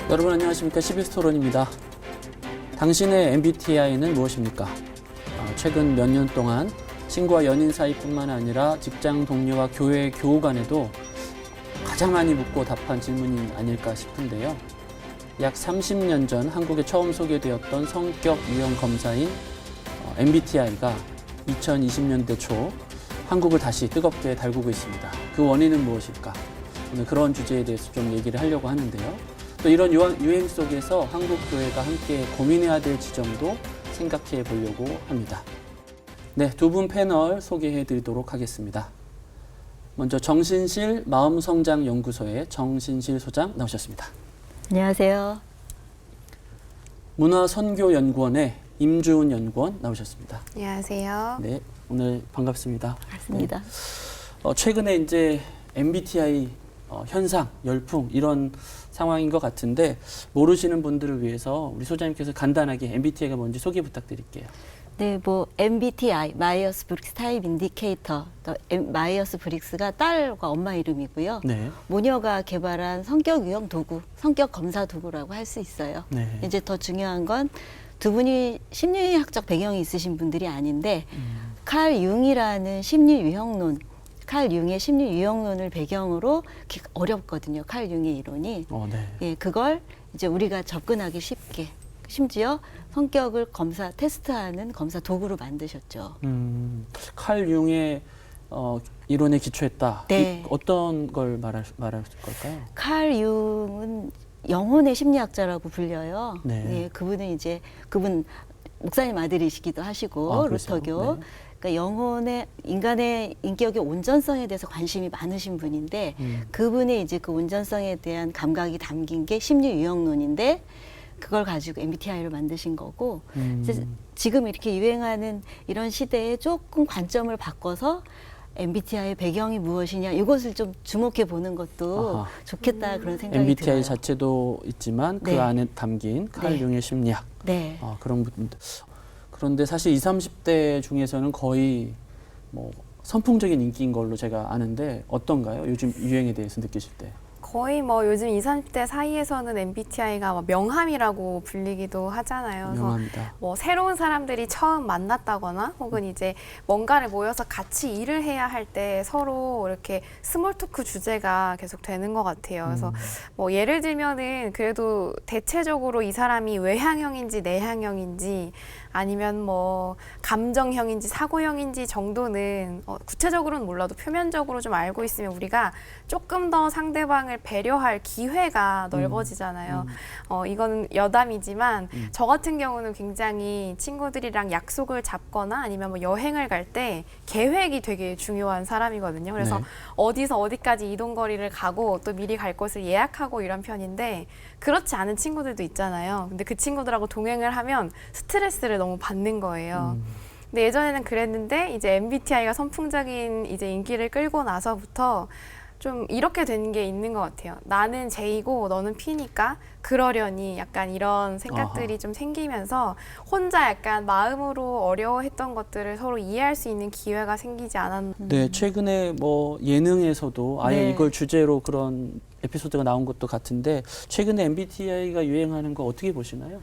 여러분 안녕하십니까? CBS 토론입니다. 당신의 MBTI는 무엇입니까? 최근 몇 년 동안 친구와 연인 사이뿐만 아니라 직장 동료와 교회 교우 간에도 가장 많이 묻고 답한 질문이 아닐까 싶은데요. 약 30년 전 한국에 처음 소개되었던 성격 유형 검사인 MBTI가 2020년대 초 한국을 다시 뜨겁게 달구고 있습니다. 그 원인은 무엇일까? 오늘 그런 주제에 대해서 좀 얘기를 하려고 하는데요. 또 이런 유행 속에서 한국 교회가 함께 고민해야 될 지점도 생각해 보려고 합니다. 네, 두 분 패널 소개해 드리도록 하겠습니다. 먼저 정신실 마음성장연구소의 정신실 소장 나오셨습니다. 안녕하세요. 문화선교연구원의 임주은 연구원 나오셨습니다. 안녕하세요. 네, 오늘 반갑습니다. 반갑습니다. 네. 최근에 이제 MBTI 현상, 열풍 이런 상황인 것 같은데 모르시는 분들을 위해서 우리 소장님께서 간단하게 MBTI가 뭔지 소개 부탁드릴게요. 네, MBTI, 마이어스 브릭스 타입 인디케이터. 마이어스 브릭스가 딸과 엄마 이름이고요. 네. 모녀가 개발한 성격 유형 도구, 성격 검사 도구라고 할 수 있어요. 네. 이제 더 중요한 건 두 분이 심리학적 배경이 있으신 분들이 아닌데 칼 융이라는 심리 유형론, 칼 융의 심리 유형론을 배경으로 어렵거든요. 칼 융의 이론이. 네. 예, 그걸 이제 우리가 접근하기 쉽게, 심지어 성격을 테스트하는 검사 도구로 만드셨죠. 칼 융의 이론에 기초했다. 네. 어떤 걸 말할 걸까요? 칼 융은 영혼의 심리학자라고 불려요. 네. 예, 그분 목사님 아들이시기도 하시고 루터교. 네. 그러니까 인간의 인격의 온전성에 대해서 관심이 많으신 분인데 그분의 이제 그 온전성에 대한 감각이 담긴 게 심리 유형론인데 그걸 가지고 MBTI를 만드신 거고 지금 이렇게 유행하는 이런 시대에 조금 관점을 바꿔서 MBTI의 배경이 무엇이냐 이것을 좀 주목해 보는 것도 좋겠다 그런 생각이 MBTI 들어요. 자체도 있지만 그 네. 안에 담긴 칼 네. 융의 심리학 네. 그런 부분들. 그런데 사실 20, 30대 중에서는 거의 선풍적인 인기인 걸로 제가 아는데 어떤가요? 요즘 유행에 대해서 느끼실 때? 거의 요즘 20, 30대 사이에서는 MBTI가 명함이라고 불리기도 하잖아요. 그래서 명함이다. 새로운 사람들이 처음 만났다거나 혹은 이제 뭔가를 모여서 같이 일을 해야 할 때 서로 이렇게 스몰 토크 주제가 계속 되는 것 같아요. 그래서 예를 들면은 그래도 대체적으로 이 사람이 외향형인지 내향형인지 아니면 감정형인지 사고형인지 정도는 구체적으로는 몰라도 표면적으로 좀 알고 있으면 우리가 조금 더 상대방을 배려할 기회가 넓어지잖아요. 이거는 여담이지만 저 같은 경우는 굉장히 친구들이랑 약속을 잡거나 아니면 여행을 갈 때 계획이 되게 중요한 사람이거든요. 그래서 네. 어디서 어디까지 이동 거리를 가고 또 미리 갈 곳을 예약하고 이런 편인데 그렇지 않은 친구들도 있잖아요. 근데 그 친구들하고 동행을 하면 스트레스를 너무 받는 거예요. 근데 예전에는 그랬는데 이제 MBTI가 선풍적인 이제 인기를 끌고 나서부터 좀 이렇게 된 게 있는 것 같아요. 나는 J고 너는 P니까 그러려니 약간 이런 생각들이 좀 생기면서 혼자 약간 마음으로 어려워했던 것들을 서로 이해할 수 있는 기회가 생기지 않았나. 네, 최근에 예능에서도 아예 네. 이걸 주제로 그런 에피소드가 나온 것도 같은데 최근에 MBTI가 유행하는 거 어떻게 보시나요?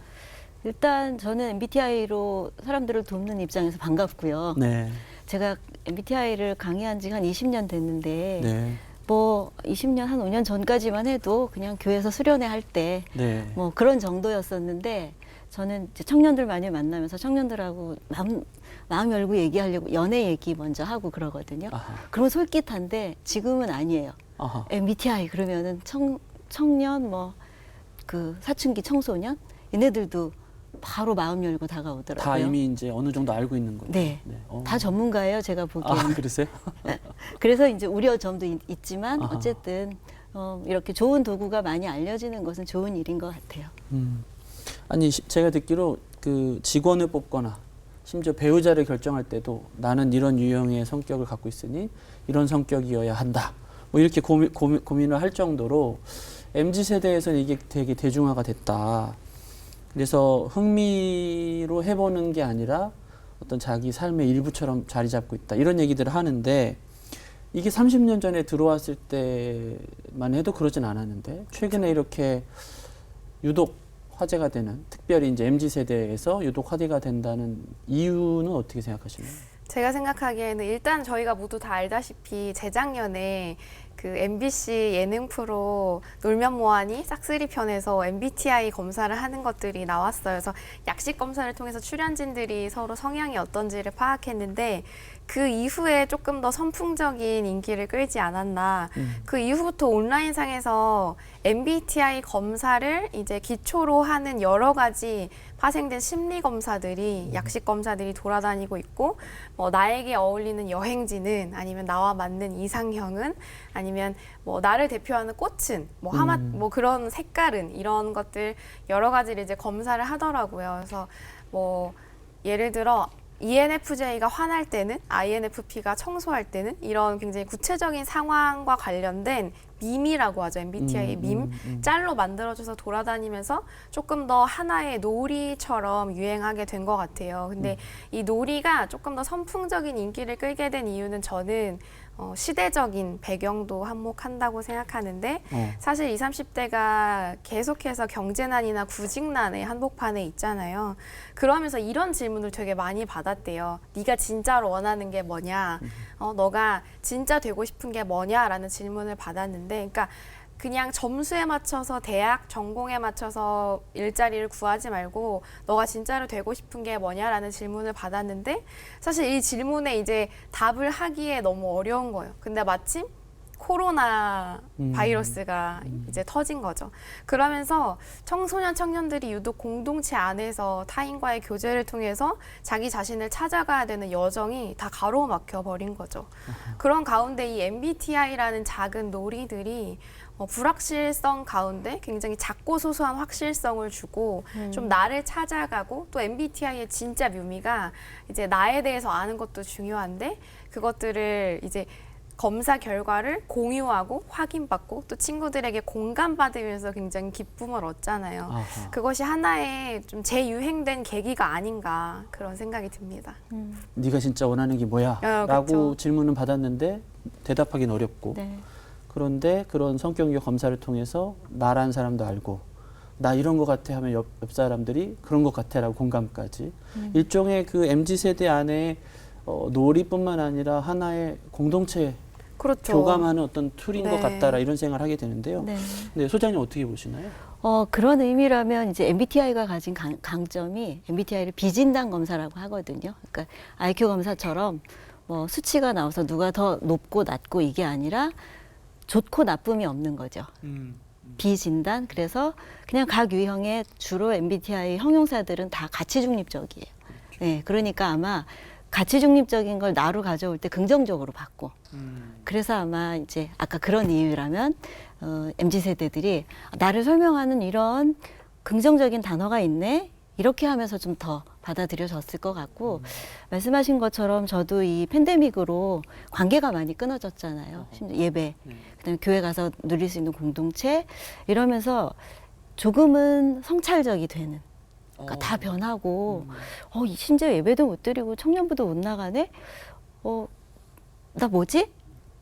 일단 저는 MBTI로 사람들을 돕는 입장에서 반갑고요. 네. 제가 MBTI를 강의한 지가 한 20년 됐는데 네. 20년, 한 5년 전까지만 해도 그냥 교회에서 수련회 할 때 네. 그런 정도였었는데 저는 이제 청년들 많이 만나면서 청년들하고 마음 열고 얘기하려고 연애 얘기 먼저 하고 그러거든요. 아하. 그러면 솔깃한데 지금은 아니에요. 아하. MBTI 그러면은 청년 사춘기 청소년 얘네들도 바로 마음 열고 다가오더라고요. 다 이미 이제 어느 정도 알고 있는 거예요. 네. 다 전문가예요, 제가 보기에는. 그러세요? 그래서 이제 우려점도 있지만 아하. 어쨌든 이렇게 좋은 도구가 많이 알려지는 것은 좋은 일인 것 같아요. 아니 제가 듣기로 그 직원을 뽑거나 심지어 배우자를 결정할 때도 나는 이런 유형의 성격을 갖고 있으니 이런 성격이어야 한다. 이렇게 고민을 할 정도로 MZ세대에서는 이게 되게 대중화가 됐다. 그래서 흥미로 해보는 게 아니라 어떤 자기 삶의 일부처럼 자리 잡고 있다. 이런 얘기들을 하는데 이게 30년 전에 들어왔을 때만 해도 그러진 않았는데 최근에 이렇게 유독 화제가 되는, 특별히 이제 MZ 세대에서 유독 화제가 된다는 이유는 어떻게 생각하시나요? 제가 생각하기에는 일단 저희가 모두 다 알다시피 재작년에 그 MBC 예능 프로 놀면 뭐하니 싹쓸이 편에서 MBTI 검사를 하는 것들이 나왔어요. 그래서 약식 검사를 통해서 출연진들이 서로 성향이 어떤지를 파악했는데 그 이후에 조금 더 선풍적인 인기를 끌지 않았나. 그 이후부터 온라인상에서 MBTI 검사를 이제 기초로 하는 여러 가지 파생된 심리 검사들이 약식 검사들이 돌아다니고 있고 뭐 나에게 어울리는 여행지는 아니면 나와 맞는 이상형은 아니면 뭐 나를 대표하는 꽃은 뭐 하마 뭐 그런 색깔은 이런 것들 여러 가지를 이제 검사를 하더라고요. 그래서 뭐 예를 들어 ENFJ가 화날 때는, INFP가 청소할 때는 이런 굉장히 구체적인 상황과 관련된 밈이라고 하죠. MBTI 밈. 짤로 만들어져서 돌아다니면서 조금 더 하나의 놀이처럼 유행하게 된 것 같아요. 근데 이 놀이가 조금 더 선풍적인 인기를 끌게 된 이유는 저는 시대적인 배경도 한몫한다고 생각하는데 사실 20, 30대가 계속해서 경제난이나 구직난의 한복판에 있잖아요. 그러면서 이런 질문을 되게 많이 받았대요. 네가 진짜로 원하는 게 뭐냐? 너가 진짜 되고 싶은 게 뭐냐라는 질문을 받았는데 그러니까 그냥 점수에 맞춰서 대학 전공에 맞춰서 일자리를 구하지 말고 너가 진짜로 되고 싶은 게 뭐냐라는 질문을 받았는데 사실 이 질문에 이제 답을 하기에 너무 어려운 거예요. 근데 마침 코로나 바이러스가 이제 터진 거죠. 그러면서 청소년 청년들이 유독 공동체 안에서 타인과의 교제를 통해서 자기 자신을 찾아가야 되는 여정이 다 가로막혀 버린 거죠. 그런 가운데 이 MBTI라는 작은 놀이들이 불확실성 가운데 굉장히 작고 소소한 확실성을 주고 좀 나를 찾아가고 또 MBTI의 진짜 묘미가 이제 나에 대해서 아는 것도 중요한데 그것들을 이제 검사 결과를 공유하고 확인받고 또 친구들에게 공감받으면서 굉장히 기쁨을 얻잖아요. 아하. 그것이 하나의 좀 재유행된 계기가 아닌가 그런 생각이 듭니다. 네가 진짜 원하는 게 뭐야? 라고 그렇죠. 질문은 받았는데 대답하기는 어렵고 네. 그런데 그런 성격력 검사를 통해서 나라는 사람도 알고 나 이런 것 같아 하면 옆 사람들이 그런 것 같아라고 공감까지 일종의 그 MZ세대 안에 놀이뿐만 아니라 하나의 공동체 그렇죠. 교감하는 어떤 툴인 네. 것 같다라 이런 생각을 하게 되는데요. 네. 네, 소장님 어떻게 보시나요? 그런 의미라면 이제 MBTI가 가진 강점이 MBTI를 비진단 검사라고 하거든요. 그러니까 IQ 검사처럼 뭐 수치가 나와서 누가 더 높고 낮고 이게 아니라 좋고 나쁨이 없는 거죠. 비진단. 그래서 그냥 각 유형의 주로 MBTI 형용사들은 다 가치 중립적이에요. 네, 그러니까 아마 가치 중립적인 걸 나로 가져올 때 긍정적으로 받고. 그래서 아마 이제 아까 그런 이유라면 MZ 세대들이 나를 설명하는 이런 긍정적인 단어가 있네. 이렇게 하면서 좀 더 받아들여졌을 것 같고 말씀하신 것처럼 저도 이 팬데믹으로 관계가 많이 끊어졌잖아요. 심지어 예배, 그다음에 교회 가서 누릴 수 있는 공동체 이러면서 조금은 성찰적이 되는. 그러니까 다 변하고 심지어 예배도 못 드리고 청년부도 못 나가네. 나 뭐지?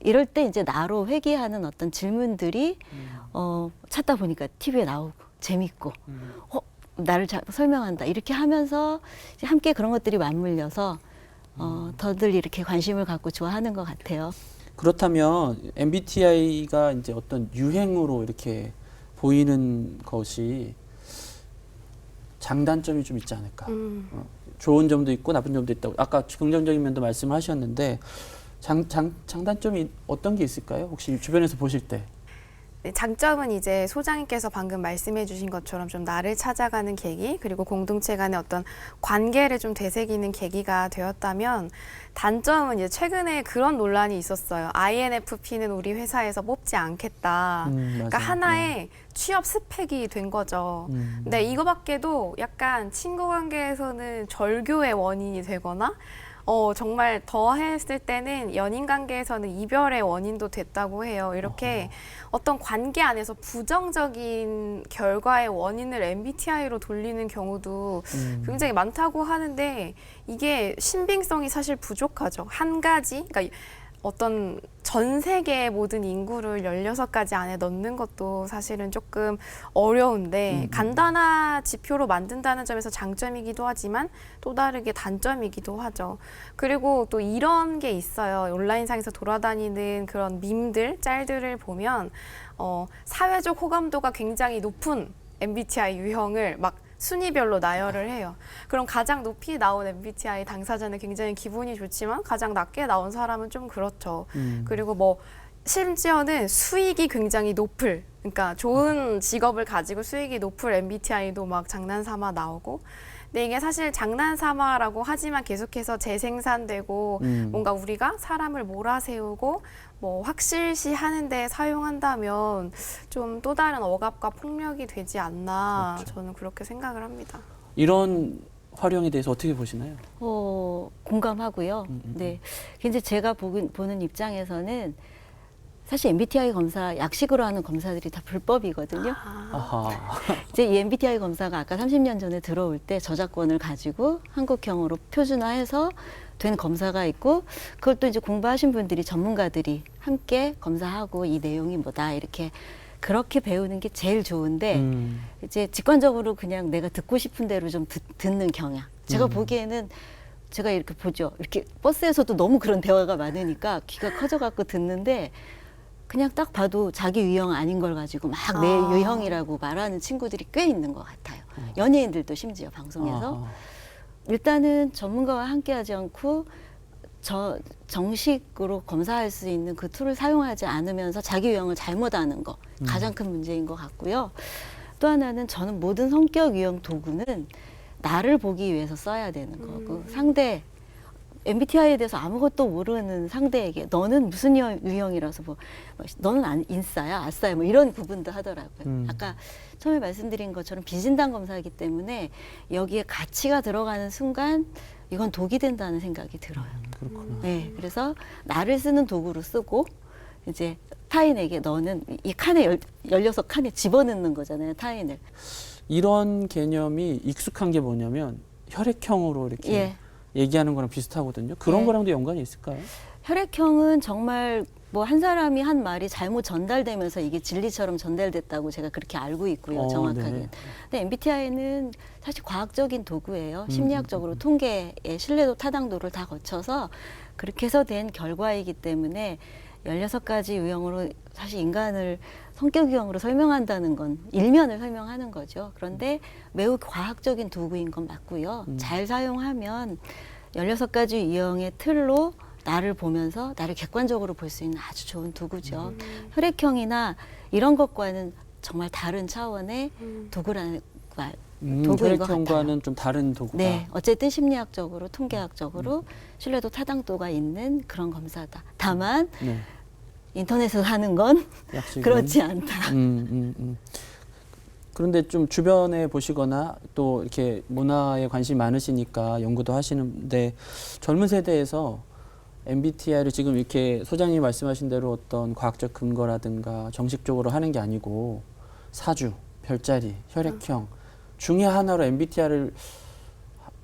이럴 때 이제 나로 회귀하는 어떤 질문들이 찾다 보니까 TV에 나오고 재밌고 나를 잘 설명한다 이렇게 하면서 이제 함께 그런 것들이 맞물려서 더들 이렇게 관심을 갖고 좋아하는 것 같아요. 그렇다면 MBTI가 이제 어떤 유행으로 이렇게 보이는 것이 장단점이 좀 있지 않을까. 좋은 점도 있고 나쁜 점도 있다고. 아까 긍정적인 면도 말씀하셨는데 장단점이 어떤 게 있을까요? 혹시 주변에서 보실 때. 네, 장점은 이제 소장님께서 방금 말씀해 주신 것처럼 좀 나를 찾아가는 계기 그리고 공동체 간의 어떤 관계를 좀 되새기는 계기가 되었다면 단점은 이제 최근에 그런 논란이 있었어요. INFP는 우리 회사에서 뽑지 않겠다. 그러니까 맞아요. 하나의 취업 스펙이 된 거죠. 근데 이거밖에도 약간 친구 관계에서는 절교의 원인이 되거나 정말 더 했을 때는 연인 관계에서는 이별의 원인도 됐다고 해요. 이렇게 어떤 관계 안에서 부정적인 결과의 원인을 MBTI로 돌리는 경우도 굉장히 많다고 하는데 이게 신빙성이 사실 부족하죠. 한 가지, 그러니까 어떤 전 세계의 모든 인구를 16가지 안에 넣는 것도 사실은 조금 어려운데 간단한 지표로 만든다는 점에서 장점이기도 하지만 또 다르게 단점이기도 하죠. 그리고 또 이런 게 있어요. 온라인상에서 돌아다니는 그런 밈들, 짤들을 보면 사회적 호감도가 굉장히 높은 MBTI 유형을 막 순위별로 나열을 해요. 그럼 가장 높이 나온 MBTI 당사자는 굉장히 기분이 좋지만 가장 낮게 나온 사람은 좀 그렇죠. 그리고 뭐 심지어는 수익이 굉장히 높을, 그러니까 좋은 직업을 가지고 수익이 높을 MBTI도 막 장난삼아 나오고. 근데 이게 사실 장난삼아라고 하지만 계속해서 재생산되고 뭔가 우리가 사람을 몰아세우고 뭐 확실시 하는데 사용한다면 좀 또 다른 억압과 폭력이 되지 않나 그렇죠. 저는 그렇게 생각을 합니다. 이런 활용에 대해서 어떻게 보시나요? 공감하고요. 네, 근데 제가 보는 입장에서는 사실 MBTI 검사 약식으로 하는 검사들이 다 불법이거든요. 아하. 이제 이 MBTI 검사가 아까 30년 전에 들어올 때 저작권을 가지고 한국형으로 표준화해서 된 검사가 있고 그걸 또 이제 공부하신 분들이 전문가들이 함께 검사하고 이 내용이 뭐다 이렇게 그렇게 배우는 게 제일 좋은데 이제 직관적으로 그냥 내가 듣고 싶은 대로 좀 듣는 경향. 제가 보기에는 제가 이렇게 보죠. 이렇게 버스에서도 너무 그런 대화가 많으니까 귀가 커져갖고 듣는데 그냥 딱 봐도 자기 유형 아닌 걸 가지고 막 내 유형이라고 말하는 친구들이 꽤 있는 것 같아요. 연예인들도 심지어 방송에서. 아하. 일단은 전문가와 함께하지 않고 정식으로 검사할 수 있는 그 툴을 사용하지 않으면서 자기 유형을 잘못 아는 거 가장 큰 문제인 것 같고요. 또 하나는 저는 모든 성격 유형 도구는 나를 보기 위해서 써야 되는 거고 상대 MBTI에 대해서 아무것도 모르는 상대에게 너는 무슨 유형이라서 뭐 너는 인싸야, 아싸야 뭐 이런 구분도 하더라고요. 아까 처음에 말씀드린 것처럼 비진단 검사이기 때문에 여기에 가치가 들어가는 순간 이건 독이 된다는 생각이 들어요. 그렇구나. 네, 그래서 나를 쓰는 도구로 쓰고 이제 타인에게 너는 이 칸에 16칸에 집어넣는 거잖아요, 타인을. 이런 개념이 익숙한 게 뭐냐면 혈액형으로 이렇게 예. 얘기하는 거랑 비슷하거든요. 그런 네. 거랑도 연관이 있을까요? 혈액형은 정말 뭐 한 사람이 한 말이 잘못 전달되면서 이게 진리처럼 전달됐다고 제가 그렇게 알고 있고요, 정확하게. 네. 근데 MBTI는 사실 과학적인 도구예요. 심리학적으로 통계의 신뢰도 타당도를 다 거쳐서 그렇게 해서 된 결과이기 때문에 16가지 유형으로 사실 인간을 성격 유형으로 설명한다는 건 일면을 설명하는 거죠. 그런데 매우 과학적인 도구인 건 맞고요. 잘 사용하면 16가지 유형의 틀로 나를 보면서 나를 객관적으로 볼 수 있는 아주 좋은 도구죠. 혈액형이나 이런 것과는 정말 다른 차원의 도구인 것 같아요. 혈액형과는 좀 다른 도구다. 네, 어쨌든 심리학적으로, 통계학적으로 신뢰도 타당도가 있는 그런 검사다. 다만 네. 인터넷에서 하는 건 약식은. 그렇지 않다. 그런데 좀 주변에 보시거나 또 이렇게 문화에 관심이 많으시니까 연구도 하시는데 젊은 세대에서 MBTI를 지금 이렇게 소장님이 말씀하신 대로 어떤 과학적 근거라든가 정식적으로 하는 게 아니고 사주, 별자리, 혈액형 중에 하나로 MBTI를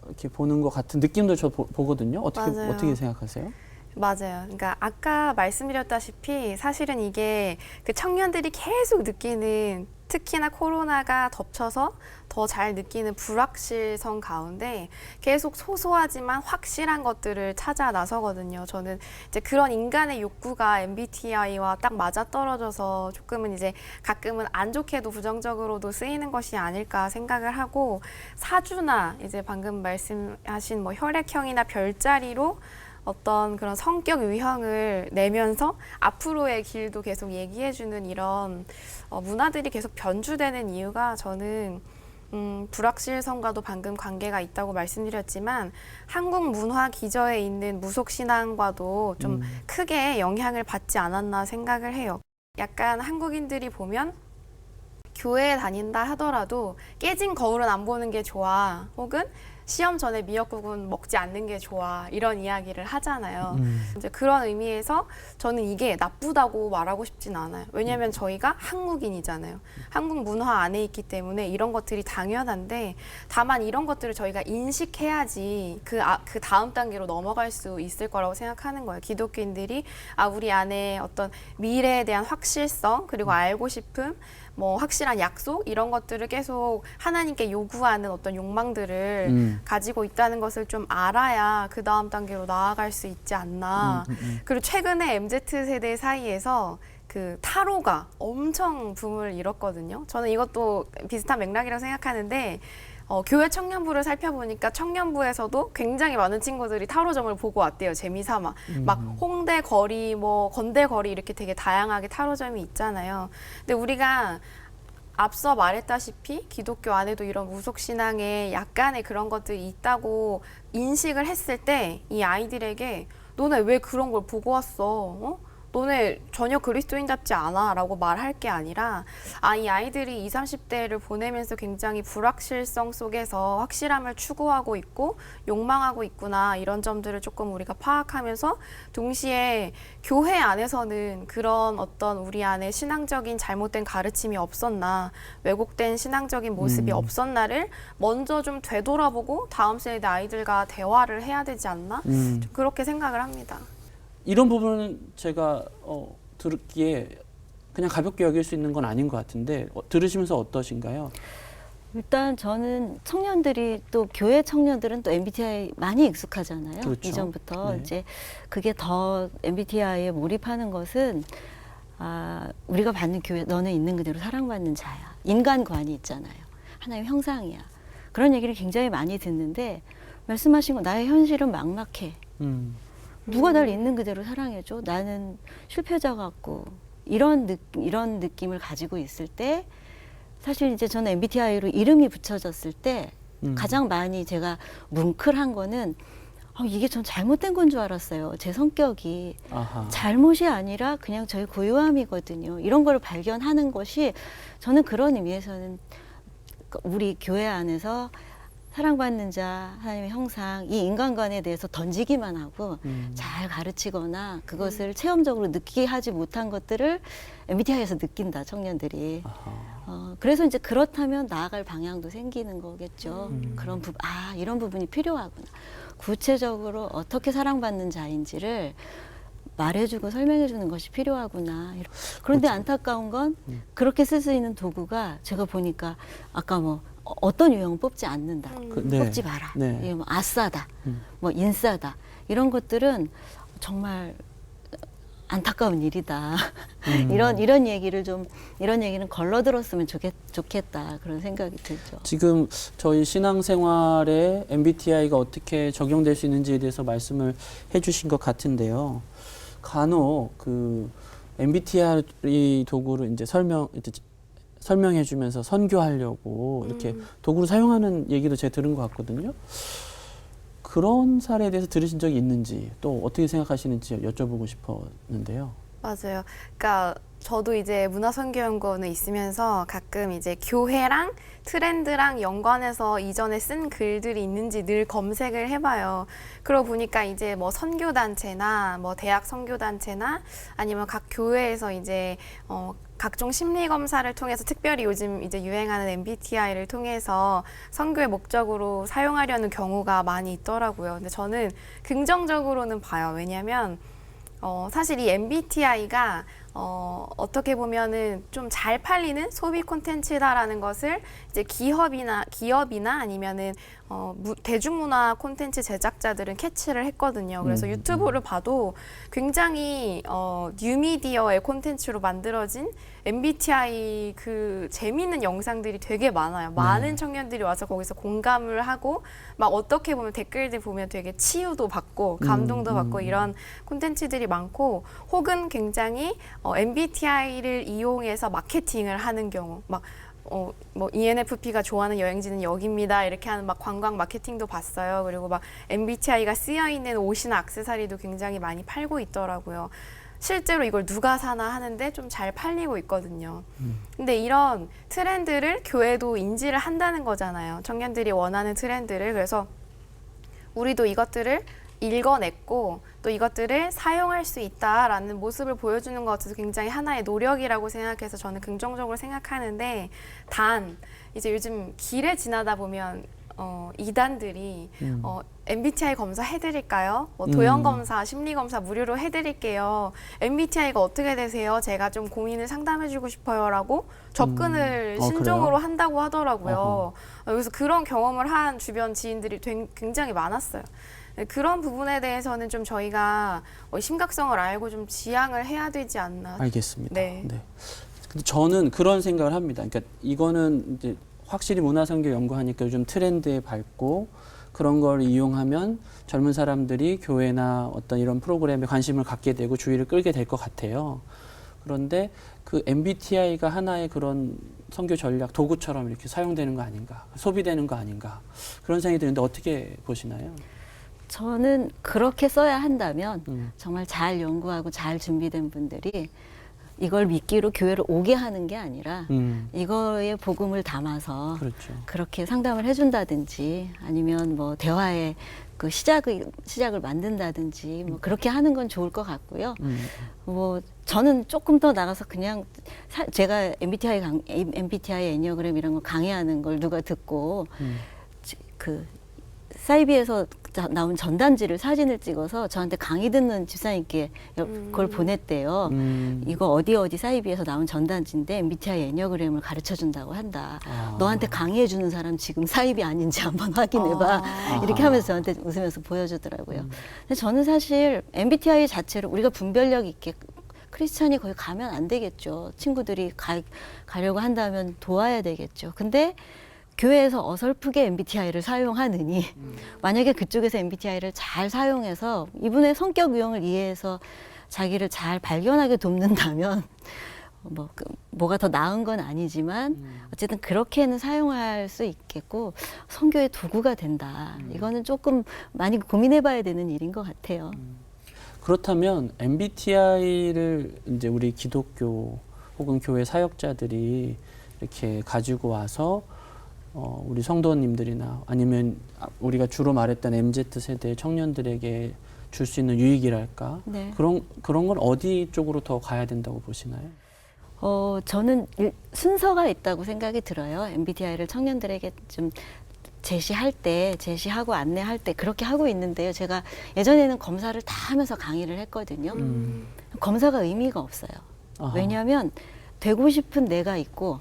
이렇게 보는 것 같은 느낌도 저 보거든요. 맞아요. 어떻게 생각하세요? 맞아요. 그러니까 아까 말씀드렸다시피 사실은 이게 그 청년들이 계속 느끼는 특히나 코로나가 덮쳐서 더 잘 느끼는 불확실성 가운데 계속 소소하지만 확실한 것들을 찾아 나서거든요. 저는 이제 그런 인간의 욕구가 MBTI와 딱 맞아떨어져서 조금은 이제 가끔은 안 좋게도 부정적으로도 쓰이는 것이 아닐까 생각을 하고 사주나 이제 방금 말씀하신 뭐 혈액형이나 별자리로 어떤 그런 성격 유형을 내면서 앞으로의 길도 계속 얘기해주는 이런 문화들이 계속 변주되는 이유가 저는 불확실성과도 방금 관계가 있다고 말씀드렸지만 한국 문화 기저에 있는 무속신앙과도 좀 크게 영향을 받지 않았나 생각을 해요. 약간 한국인들이 보면 교회에 다닌다 하더라도 깨진 거울은 안 보는 게 좋아. 혹은 시험 전에 미역국은 먹지 않는 게 좋아 이런 이야기를 하잖아요. 이제 그런 의미에서 저는 이게 나쁘다고 말하고 싶진 않아요. 왜냐하면 저희가 한국인이잖아요. 한국 문화 안에 있기 때문에 이런 것들이 당연한데 다만 이런 것들을 저희가 인식해야지 그 다음 단계로 넘어갈 수 있을 거라고 생각하는 거예요. 기독교인들이 우리 안에 어떤 미래에 대한 확실성 그리고 알고 싶음 뭐 확실한 약속 이런 것들을 계속 하나님께 요구하는 어떤 욕망들을 가지고 있다는 것을 좀 알아야 그 다음 단계로 나아갈 수 있지 않나. 그리고 최근에 MZ세대 사이에서 그 타로가 엄청 붐을 일었거든요. 저는 이것도 비슷한 맥락이라고 생각하는데 교회 청년부를 살펴보니까 청년부에서도 굉장히 많은 친구들이 타로점을 보고 왔대요. 재미삼아. 막 홍대 거리, 뭐 건대 거리 이렇게 되게 다양하게 타로점이 있잖아요. 근데 우리가 앞서 말했다시피 기독교 안에도 이런 무속신앙에 약간의 그런 것들이 있다고 인식을 했을 때 이 아이들에게 너네 왜 그런 걸 보고 왔어? 너네 전혀 그리스도인답지 않아 라고 말할 게 아니라 이 아이들이 20, 30대를 보내면서 굉장히 불확실성 속에서 확실함을 추구하고 있고 욕망하고 있구나 이런 점들을 조금 우리가 파악하면서 동시에 교회 안에서는 그런 어떤 우리 안에 신앙적인 잘못된 가르침이 없었나 왜곡된 신앙적인 모습이 없었나를 먼저 좀 되돌아보고 다음 세대 아이들과 대화를 해야 되지 않나 좀 그렇게 생각을 합니다. 이런 부분은 제가 들기에 그냥 가볍게 여길 수 있는 건 아닌 것 같은데 들으시면서 어떠신가요? 일단 저는 청년들이 또 교회 청년들은 또 MBTI 많이 익숙하잖아요. 그렇죠. 이전부터 네. 이제 그게 더 MBTI에 몰입하는 것은 우리가 받는 교회 너는 있는 그대로 사랑받는 자야. 인간관이 있잖아요. 하나의 형상이야. 그런 얘기를 굉장히 많이 듣는데 말씀하신 거 나의 현실은 막막해. 누가 날 있는 그대로 사랑해줘? 나는 실패자 같고 이런 느낌을 가지고 있을 때 사실 이제 저는 MBTI로 이름이 붙여졌을 때 가장 많이 제가 뭉클한 거는 이게 전 잘못된 건 줄 알았어요. 제 성격이 잘못이 아니라 그냥 저의 고유함이거든요. 이런 걸 발견하는 것이 저는 그런 의미에서는 우리 교회 안에서 사랑받는 자, 하나님의 형상, 이 인간관에 대해서 던지기만 하고 잘 가르치거나 그것을 체험적으로 느끼게 하지 못한 것들을 MBTI에서 느낀다, 청년들이. 그래서 이제 그렇다면 나아갈 방향도 생기는 거겠죠. 그런 이런 부분이 필요하구나. 구체적으로 어떻게 사랑받는 자인지를 말해주고 설명해주는 것이 필요하구나. 그런데 그렇죠. 안타까운 건 그렇게 쓸 수 있는 도구가 제가 보니까 아까 뭐 어떤 유형은 뽑지 않는다. 뽑지 마라. 네. 이게 뭐 아싸다. 뭐 인싸다. 이런 것들은 정말 안타까운 일이다. 이런 얘기를 이런 얘기는 걸러들었으면 좋겠다. 그런 생각이 들죠. 지금 저희 신앙생활에 MBTI가 어떻게 적용될 수 있는지에 대해서 말씀을 해주신 것 같은데요. 간혹 그 MBTI 도구를 이제 설명해주면서 선교하려고 이렇게 도구를 사용하는 얘기도 제가 들은 것 같거든요. 그런 사례에 대해서 들으신 적이 있는지 또 어떻게 생각하시는지 여쭤보고 싶었는데요. 맞아요. 그러니까 저도 이제 문화선교연구원에 있으면서 가끔 이제 교회랑 트렌드랑 연관해서 이전에 쓴 글들이 있는지 늘 검색을 해봐요. 그러고 보니까 이제 뭐 선교단체나 뭐 대학 선교단체나 아니면 각 교회에서 이제 각종 심리 검사를 통해서 특별히 요즘 이제 유행하는 MBTI를 통해서 선교의 목적으로 사용하려는 경우가 많이 있더라고요. 근데 저는 긍정적으로는 봐요. 왜냐하면 사실 이 MBTI가 어떻게 보면은 좀 잘 팔리는 소비 콘텐츠다라는 것을 이제 기업이나 아니면은 대중문화 콘텐츠 제작자들은 캐치를 했거든요. 그래서 유튜브를 봐도 굉장히 뉴미디어의 콘텐츠로 만들어진 MBTI 그 재미있는 영상들이 되게 많아요. 많은 청년들이 와서 거기서 공감을 하고 막 어떻게 보면 댓글들 보면 되게 치유도 받고 감동도 받고 이런 콘텐츠들이 많고 혹은 굉장히 MBTI를 이용해서 마케팅을 하는 경우 뭐 ENFP가 좋아하는 여행지는 여기입니다 이렇게 하는 막 관광 마케팅도 봤어요. 그리고 막 MBTI가 쓰여 있는 옷이나 액세서리도 굉장히 많이 팔고 있더라고요. 실제로 이걸 누가 사나 하는데 좀 잘 팔리고 있거든요. 근데 이런 트렌드를 교회도 인지를 한다는 거잖아요. 청년들이 원하는 트렌드를. 그래서 우리도 이것들을 읽어냈고 또 이것들을 사용할 수 있다라는 모습을 보여주는 것 같아서 굉장히 하나의 노력이라고 생각해서 저는 긍정적으로 생각하는데, 단 이제 요즘 길에 지나다 보면 이단들이 MBTI 검사 해드릴까요? 뭐 도형 검사, 심리 검사 무료로 해드릴게요. MBTI가 어떻게 되세요? 제가 좀 고민을 상담해주고 싶어요라고 접근을 신종으로 그래요? 한다고 하더라고요. 그래서 그런 경험을 한 주변 지인들이 굉장히 많았어요. 그런 부분에 대해서는 좀 저희가 심각성을 알고 좀 지양을 해야 되지 않나. 알겠습니다. 네. 근데 저는 그런 생각을 합니다. 그러니까 이거는 이제 확실히 문화선교 연구하니까 요즘 트렌드에 밟고 그런 걸 이용하면 젊은 사람들이 교회나 어떤 이런 프로그램에 관심을 갖게 되고 주의를 끌게 될 것 같아요. 그런데 그 MBTI가 하나의 그런 선교 전략 도구처럼 이렇게 사용되는 거 아닌가, 소비되는 거 아닌가, 그런 생각이 드는데 어떻게 보시나요? 저는 그렇게 써야 한다면 정말 잘 연구하고 잘 준비된 분들이 이걸 미끼로 교회를 오게 하는 게 아니라 이거에 복음을 담아서 그렇죠. 그렇게 상담을 해준다든지 아니면 뭐 대화의 그 시작을 만든다든지 뭐 그렇게 하는 건 좋을 것 같고요. 뭐 저는 조금 더 나가서 그냥 제가 MBTI 애니어그램 이런 거 강의하는 걸 누가 듣고 그 사이비에서 나온 전단지를 사진을 찍어서 저한테 강의 듣는 집사님께 그걸 보냈대요. 이거 어디 사이비에서 나온 전단지인데 MBTI 애니어그램을 가르쳐 준다고 한다. 너한테 강의해 주는 사람 지금 사이비 아닌지 한번 확인해 봐. 이렇게 하면서 저한테 웃으면서 보여주더라고요. 근데 저는 사실 MBTI 자체를 우리가 분별력 있게 크리스찬이 거기 가면 안 되겠죠. 친구들이 가려고 한다면 도와야 되겠죠. 근데 교회에서 어설프게 MBTI를 사용하느니 만약에 그쪽에서 MBTI를 잘 사용해서 이분의 성격 유형을 이해해서 자기를 잘 발견하게 돕는다면 뭐가 더 나은 건 아니지만 어쨌든 그렇게는 사용할 수 있겠고 선교의 도구가 된다. 이거는 조금 많이 고민해봐야 되는 일인 것 같아요. 그렇다면 MBTI를 이제 우리 기독교 혹은 교회 사역자들이 이렇게 가지고 와서 우리 성도님들이나 아니면 우리가 주로 말했던 MZ세대 청년들에게 줄 수 있는 유익이랄까? 네. 그런 건 어디 쪽으로 더 가야 된다고 보시나요? 저는 순서가 있다고 생각이 들어요. MBTI를 청년들에게 좀 제시하고 안내할 때 그렇게 하고 있는데요. 제가 예전에는 검사를 다 하면서 강의를 했거든요. 검사가 의미가 없어요. 아하. 왜냐하면 되고 싶은 내가 있고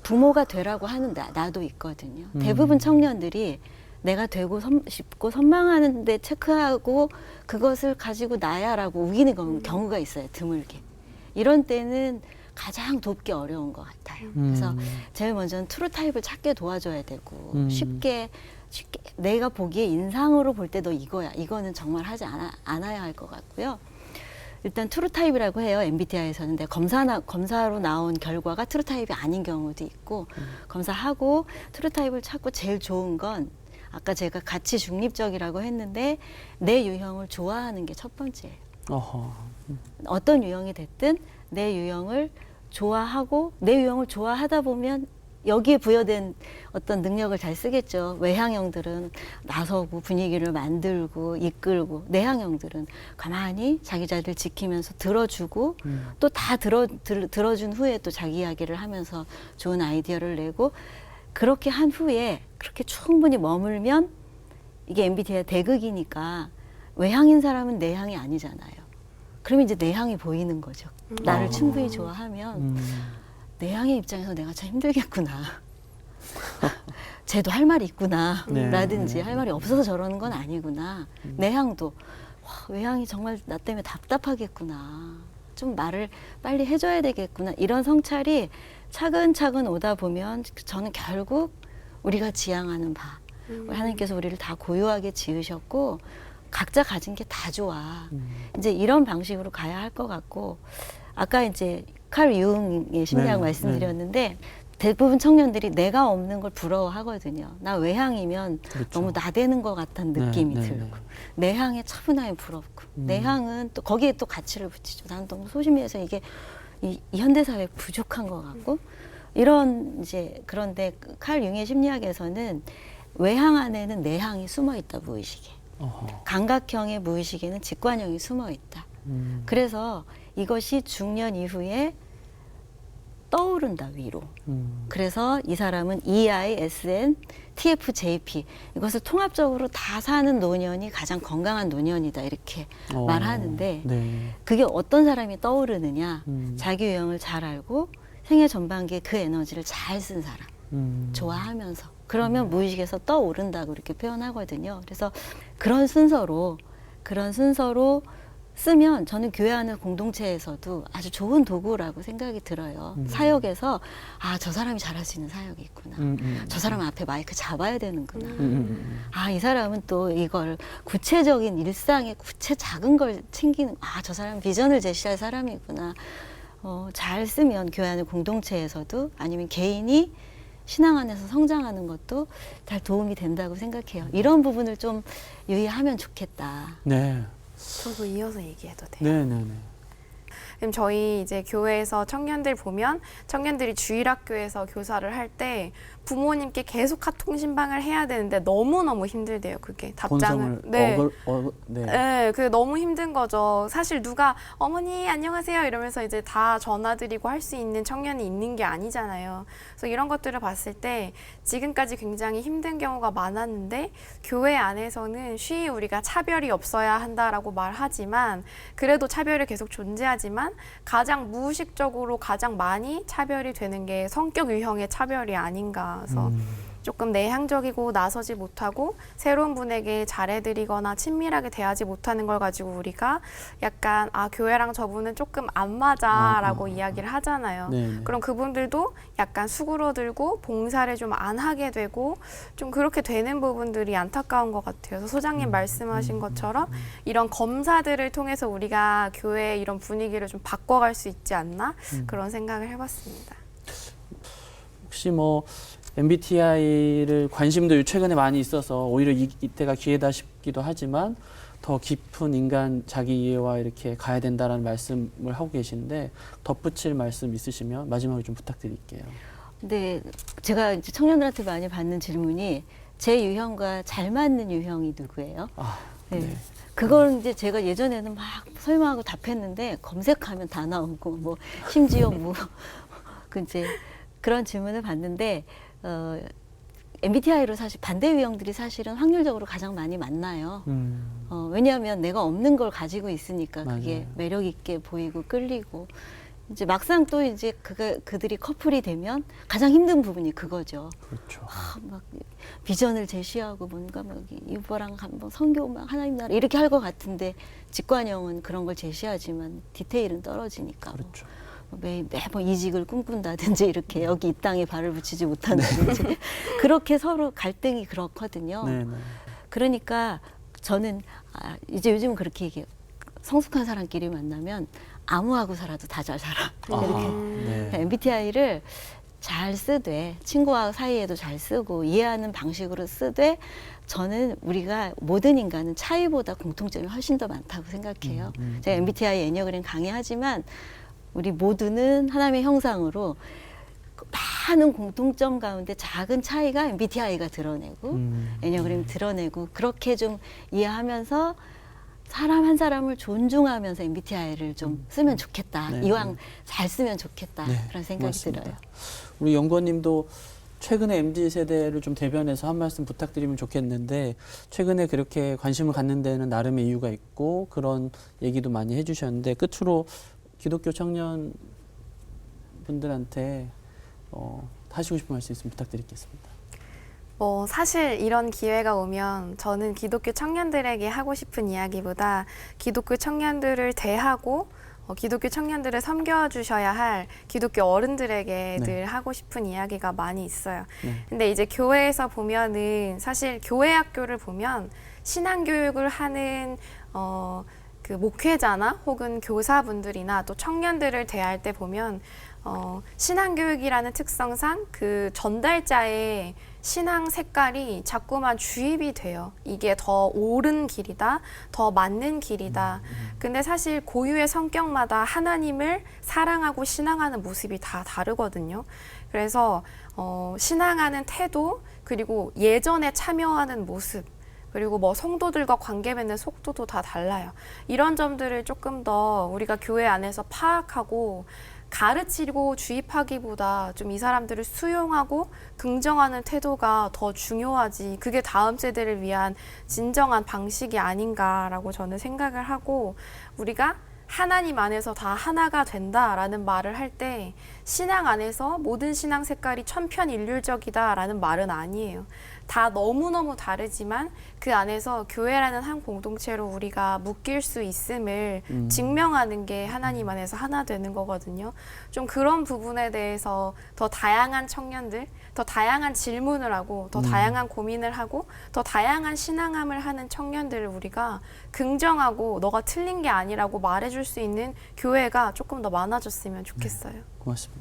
부모가 되라고 하는 나도 있거든요. 대부분 청년들이 내가 되고 싶고 선망하는데 체크하고 그것을 가지고 나야라고 우기는 경우가 있어요. 드물게. 이런 때는 가장 돕기 어려운 것 같아요. 그래서 제일 먼저는 트루 타입을 찾게 도와줘야 되고 쉽게 내가 보기에 인상으로 볼 때 너 이거야. 이거는 정말 하지 않아야 할 것 같고요. 일단 트루 타입이라고 해요. MBTI에서는. 근데 검사로 나온 결과가 트루 타입이 아닌 경우도 있고 검사하고 트루 타입을 찾고 제일 좋은 건 아까 제가 가치 중립적이라고 했는데 내 유형을 좋아하는 게 첫 번째예요. 어허. 어떤 유형이 됐든 내 유형을 좋아하고 내 유형을 좋아하다 보면 여기에 부여된 어떤 능력을 잘 쓰겠죠. 외향형들은 나서고 분위기를 만들고 이끌고, 내향형들은 가만히 자기 자리를 지키면서 들어주고 또 다 들어준 후에 또 자기 이야기를 하면서 좋은 아이디어를 내고, 그렇게 한 후에 그렇게 충분히 머물면 이게 MBTI 대극이니까 외향인 사람은 내향이 아니잖아요. 그러면 이제 내향이 보이는 거죠. 나를 충분히 좋아하면 내향의 입장에서 내가 참 힘들겠구나. 쟤도 할 말이 있구나. 네, 라든지 네. 할 말이 없어서 저러는 건 아니구나. 내향도 와, 외향이 정말 나 때문에 답답하겠구나. 좀 말을 빨리 해줘야 되겠구나. 이런 성찰이 차근차근 오다 보면 저는 결국 우리가 지향하는 바, 우리 하나님께서 우리를 다 고유하게 지으셨고 각자 가진 게 다 좋아. 이제 이런 방식으로 가야 할 것 같고, 아까 이제 칼 융의 심리학 네, 말씀드렸는데 대부분 청년들이 내가 없는 걸 부러워하거든요. 나 외향이면 그렇죠. 너무 나대는 것 같은 느낌이 네, 네, 들고, 네. 내향의 차분함이 부럽고, 내향은 또 거기에 또 가치를 붙이죠. 난 너무 소심해서 이게 이 현대사회에 부족한 것 같고, 이런 이제, 그런데 칼 융의 심리학에서는 외향 안에는 내향이 숨어 있다, 무의식에. 어허. 감각형의 무의식에는 직관형이 숨어 있다. 그래서 이것이 중년 이후에 떠오른다, 위로. 그래서 이 사람은 EISN, TFJP 이것을 통합적으로 다 사는 노년이 가장 건강한 노년이다, 이렇게 말하는데 네. 그게 어떤 사람이 떠오르느냐, 자기 유형을 잘 알고 생애 전반기에 그 에너지를 잘 쓴 사람, 좋아하면서 그러면 무의식에서 떠오른다고 이렇게 표현하거든요. 그래서 그런 순서로 쓰면 저는 교회하는 공동체에서도 아주 좋은 도구라고 생각이 들어요. 사역에서 저 사람이 잘할 수 있는 사역이 있구나. 저 사람 앞에 마이크 잡아야 되는구나. 이 사람은 또 이걸 구체적인 일상의 작은 걸 챙기는, 저 사람은 비전을 제시할 사람이구나. 잘 쓰면 교회하는 공동체에서도 아니면 개인이 신앙 안에서 성장하는 것도 잘 도움이 된다고 생각해요. 이런 부분을 좀 유의하면 좋겠다. 네. 저도 이어서 얘기해도 돼요. 네네네. 지금 저희 이제 교회에서 청년들 보면 청년들이 주일학교에서 교사를 할 때 부모님께 계속 카통신방을 해야 되는데 너무너무 힘들대요. 그게 답장을. 네. 네, 그게 너무 힘든 거죠. 사실 누가 어머니 안녕하세요 이러면서 이제 다 전화드리고 할 수 있는 청년이 있는 게 아니잖아요. 그래서 이런 것들을 봤을 때 지금까지 굉장히 힘든 경우가 많았는데 교회 안에서는 쉬이 우리가 차별이 없어야 한다라고 말하지만 그래도 차별이 계속 존재하지만 가장 무의식적으로 가장 많이 차별이 되는 게 성격 유형의 차별이 아닌가. 그래서 조금 내향적이고 나서지 못하고 새로운 분에게 잘해드리거나 친밀하게 대하지 못하는 걸 가지고 우리가 약간 교회랑 저분은 조금 안 맞아라고 이야기를 하잖아요. 네네. 그럼 그분들도 약간 수그러들고 봉사를 좀 안 하게 되고 좀 그렇게 되는 부분들이 안타까운 것 같아요. 그래서 소장님 말씀하신 것처럼 이런 검사들을 통해서 우리가 교회의 이런 분위기를 좀 바꿔갈 수 있지 않나 그런 생각을 해봤습니다. 혹시 뭐 MBTI를 관심도 최근에 많이 있어서 오히려 이때가 기회다 싶기도 하지만 더 깊은 인간 자기 이해와 이렇게 가야 된다라는 말씀을 하고 계시는데 덧붙일 말씀 있으시면 마지막으로 좀 부탁드릴게요. 근데 제가 이제 청년들한테 많이 받는 질문이 제 유형과 잘 맞는 유형이 누구예요? 네. 그걸 이제 제가 예전에는 막 설명하고 답했는데 검색하면 다 나오고 뭐 심지어 그 이제 그런 질문을 받는데 MBTI로 사실 반대 유형들이 사실은 확률적으로 가장 많이 만나요. 왜냐하면 내가 없는 걸 가지고 있으니까 그게 맞아요. 매력 있게 보이고 끌리고 이제 막상 또 이제 그들이 커플이 되면 가장 힘든 부분이 그거죠. 그렇죠. 막 비전을 제시하고 뭔가 막 이거랑 한번 선교 막 하나님 나라 이렇게 할 것 같은데 직관형은 그런 걸 제시하지만 디테일은 떨어지니까. 그렇죠. 매번 이직을 꿈꾼다든지 이렇게 여기 이 땅에 발을 붙이지 못한다든지 그렇게 서로 갈등이 그렇거든요. 네네. 그러니까 저는 이제 요즘은 그렇게 얘기해요. 성숙한 사람끼리 만나면 아무하고 살아도 다 잘 살아. 이렇게 네. MBTI를 잘 쓰되 친구와 사이에도 잘 쓰고 이해하는 방식으로 쓰되 저는 우리가 모든 인간은 차이보다 공통점이 훨씬 더 많다고 생각해요. 제가 MBTI 애니어그램 강의하지만 우리 모두는 하나님의 형상으로 많은 공통점 가운데 작은 차이가 MBTI가 드러내고 애니어그램이 드러내고 그렇게 좀 이해하면서 사람 한 사람을 존중하면서 MBTI를 좀 쓰면 좋겠다. 네. 이왕 잘 쓰면 좋겠다. 네, 그런 생각이 고맙습니다. 들어요. 우리 연구원님도 최근에 MZ세대를 좀 대변해서 한 말씀 부탁드리면 좋겠는데 최근에 그렇게 관심을 갖는 데는 나름의 이유가 있고 그런 얘기도 많이 해주셨는데 끝으로 기독교 청년 분들한테 하시고 싶은 말씀 있으면 부탁드리겠습니다. 사실 이런 기회가 오면 저는 기독교 청년들에게 하고 싶은 이야기보다 기독교 청년들을 대하고 기독교 청년들을 섬겨주셔야 할 기독교 어른들에게 늘 하고 싶은 이야기가 많이 있어요. 근데 이제 교회에서 보면은 사실 교회 학교를 보면 신앙교육을 하는 그 목회자나 혹은 교사분들이나 또 청년들을 대할 때 보면 신앙교육이라는 특성상 그 전달자의 신앙 색깔이 자꾸만 주입이 돼요. 이게 더 옳은 길이다, 더 맞는 길이다. 근데 사실 고유의 성격마다 하나님을 사랑하고 신앙하는 모습이 다 다르거든요. 그래서 신앙하는 태도, 그리고 예전에 참여하는 모습, 그리고 뭐 성도들과 관계 맺는 속도도 다 달라요. 이런 점들을 조금 더 우리가 교회 안에서 파악하고 가르치고 주입하기보다 좀 이 사람들을 수용하고 긍정하는 태도가 더 중요하지. 그게 다음 세대를 위한 진정한 방식이 아닌가라고 저는 생각을 하고, 우리가 하나님 안에서 다 하나가 된다라는 말을 할 때 신앙 안에서 모든 신앙 색깔이 천편일률적이다라는 말은 아니에요. 다 너무너무 다르지만 그 안에서 교회라는 한 공동체로 우리가 묶일 수 있음을 증명하는 게 하나님 안에서 하나 되는 거거든요. 좀 그런 부분에 대해서 더 다양한 청년들, 더 다양한 질문을 하고, 더 다양한 고민을 하고, 더 다양한 신앙함을 하는 청년들을 우리가 긍정하고 너가 틀린 게 아니라고 말해줄 수 있는 교회가 조금 더 많아졌으면 좋겠어요. 고맙습니다.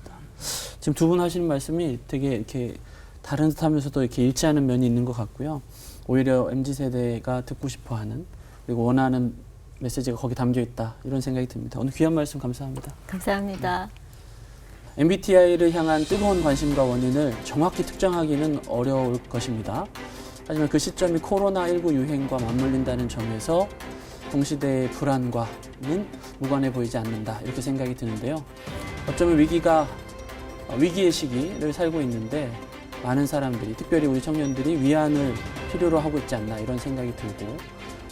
지금 두 분 하시는 말씀이 되게 이렇게 다른 듯하면서도 이렇게 일치하는 면이 있는 것 같고요. 오히려 MZ세대가 듣고 싶어하는, 그리고 원하는 메시지가 거기 담겨 있다, 이런 생각이 듭니다. 오늘 귀한 말씀 감사합니다. 감사합니다. MBTI를 향한 뜨거운 관심과 원인을 정확히 특정하기는 어려울 것입니다. 하지만 그 시점이 코로나19 유행과 맞물린다는 점에서 동시대의 불안과는 무관해 보이지 않는다, 이렇게 생각이 드는데요. 어쩌면 위기의 시기를 살고 있는데 많은 사람들이, 특별히 우리 청년들이 위안을 필요로 하고 있지 않나, 이런 생각이 들고,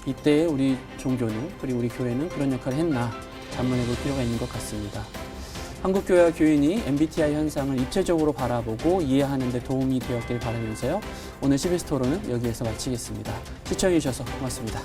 이때에 우리 종교는, 그리고 우리 교회는 그런 역할을 했나 자문해 볼 필요가 있는 것 같습니다. 한국교회와 교인이 MBTI 현상을 입체적으로 바라보고 이해하는 데 도움이 되었길 바라면서요. 오늘 CBS 토론은 여기에서 마치겠습니다. 시청해 주셔서 고맙습니다.